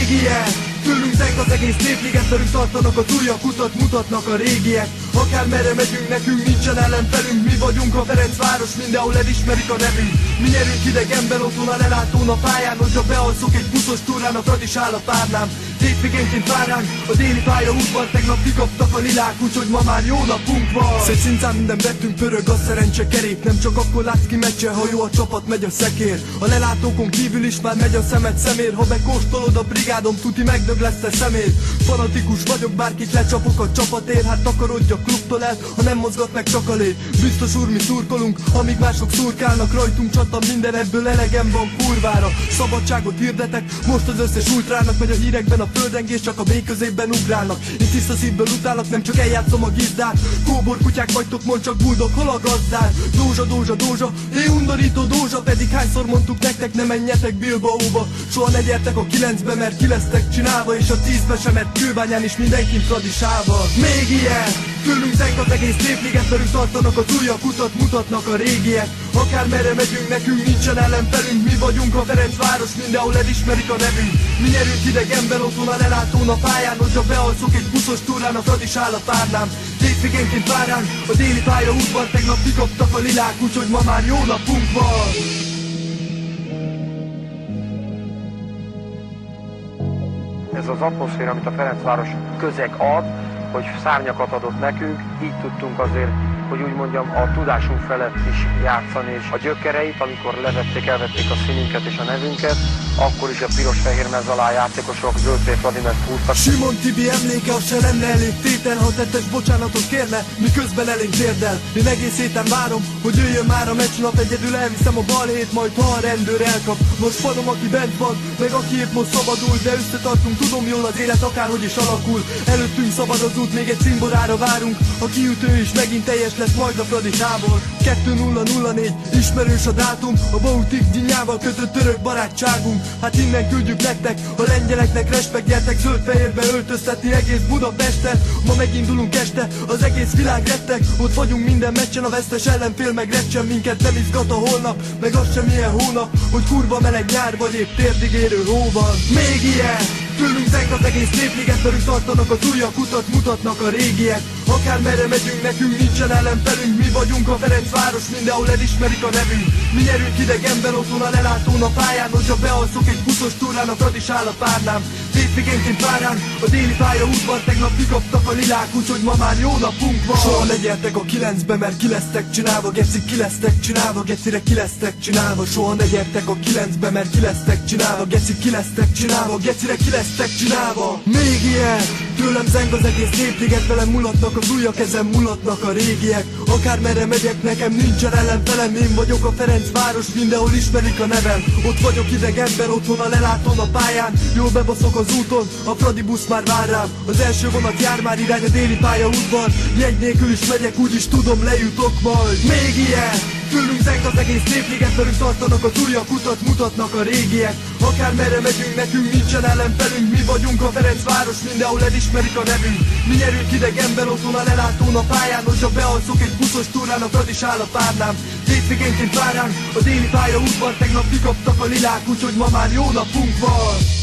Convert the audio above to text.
Még ilyen, tőlünk zeng az egész népliget, velünk tartanak az újak, utat mutatnak a régiek. Akármerre megyünk, nekünk nincsen ellenfelünk, mi vagyunk a Ferencváros, mindenhol elismerik a nevünk. Mi nyerünk idegenben, otthon a lelátón a pályán, hogyha bealszok egy buszos túrán, a Fradis áll a párnám. Hétvégénként vár ránk a déli pályaudvar, tegnap kikaptak a lilák, úgyhogy ma már jó napunk van. Szép szincán minden bettünk pörög, a szerencse kerék, nem csak akkor látsz ki meccsen, ha jó a csapat, megy a szekér. A lelátókon kívül is már megy a szemed szemér, ha bekóstolod a brigádom, tuti megdög lesz a szemér. Fanatikus vagyok, bárkit lecsapok a csapatért, hát takarodj a klubtól el, ha nem mozgat meg csak a lé. Biztos úr, mi szurkolunk, amíg mások szurkálnak, rajtunk csata minden, ebből elegem van kurvára. Szabadságot hirdetek, most az összes ultrának, megy a hírekben a földrengés, csak a béközépben ugrálnak. Én tiszta szívből utálok, nem csak eljátszom a gizdát. Kóbor kutyák vagytok, mond csak buldog, hol a gazdár? Dózsa, dózsa, dózsa, én undorító dózsa, pedig hányszor mondtuk nektek, ne menjetek Bilbaóba. Soha ne gyertek a 9-be, mert ki lesztek csinálva, és a 10-be sem, mert Kőbányán is mindenki Fradisával. Még ilyen, tőlünk zeng az egész népliget, velünk tartanak az újak, utat mutatnak a régiek. Akármerre megyünk, nekünk nincsen ellenfelünk, mi vagyunk a Ferencváros, mindenhol elismerik a nevünk. Mi nyerünk idegenben, otthon a lelátón a pályán, hogyha bealszok egy buszos túrán, a Fradis áll a párnám. Hétvégénként vár ránk a déli pályaudvar, tegnap kikaptak a lilák, úgyhogy ma már jó napunk van. Ez az atmoszféra, amit a Ferencváros közeg ad, hogy szárnyakat adott nekünk, így tudtunk azért, hogy úgy mondjam, a tudásunk felett is játszani, és a gyökereit, amikor elvették a színünket és a nevünket, akkor is a piros-fehér mez alá játékosok zöld Vladimet húztak. Simon Tibi emléke, az se lenne elég tétel, ha tettes bocsánatot kérne, miközben elénk térdel. Én egész héten várom, hogy jöjjön már a meccsnap, egyedül elviszem a balhét, majd ha a rendőr elkap. Most fanom, aki bent van, meg aki épp most szabadul, de összetartunk, tudom jól az élet akárhogy is alakul. Előttünk szabad az út, még egy cimborára várunk, a kiütő is megint teljes lesz majd a Fradisából. 2004, ismerős a dátum, a Bautik Gyinyával kötött török barátságunk. Hát innen küldjük nektek, a lengyeleknek respekt, gyertek zöld-fehérbe öltöztetni egész Budapestet. Ma megindulunk este, az egész világ rettek, ott vagyunk minden meccsen, a vesztes ellenfél meg recsen minket, nem izgat a holnap, meg az sem ilyen hónap, hogy kurva meleg nyár vagy épp térdig érő hó van. Még ilyen, tőlünk zeng az egész népliget, velünk tartanak az újak, utat mutatnak a régiek. Akármerre megyünk, nekünk nincsen ellenfelünk, mi vagyunk a Ferencváros, mindenhol elismerik a nevünk. Mi nyerünk idegenben, otthon a lelátón a pályán, hogyha bealszok egy buszos túrán, a Fradis áll a párnám. Hétvégénként vár ránk a déli pályaudvar, tegnap kikaptak a lilák, úgyhogy ma már jó napunk van. Soha ne gyertek a 9-be, mert ki lesztek csinálva, geci, ki lesztek csinálva, gecire ki lesztek csinálva. Soha ne gyertek a 9-be, mert ki lesztek csinálva, geci, ki lesztek csinálva, gecire ki lesztek csinálva. Még ilyen, tőlem zeng az egész népliget, velem mulatnak az ujjak, ezen mulatnak a régiek. Akármerre megyek, nekem nincsen ellenfelem, én vagyok a Ferencváros, mindenhol ismerik a nevem. Ott vagyok idegenben, otthon a lelátón a pályán, jól bebaszok az úton, a Fradi busz már vár rám. Az első vonat jár már irány a déli pályaudvar, jegy nélkül is megyek, úgyis tudom, lejutok majd. Még ilyen, tőlünk zeng az egész népliget, velünk tartanak az újak, utat mutatnak a régiek. Akármerre megyünk, nekünk nincsen ellenfelünk, mi vagyunk a Ferencváros, mindenhol elismerik a nevünk. Mi nyerünk idegenben, otthon a lelátón a pályán, hogyha bealszok egy buszos túrán, a Fradis áll a párnám. Hétvégénként vár ránk a déli pályaudvar, tegnap kikaptak a lilák, úgyhogy ma már jó napunk van.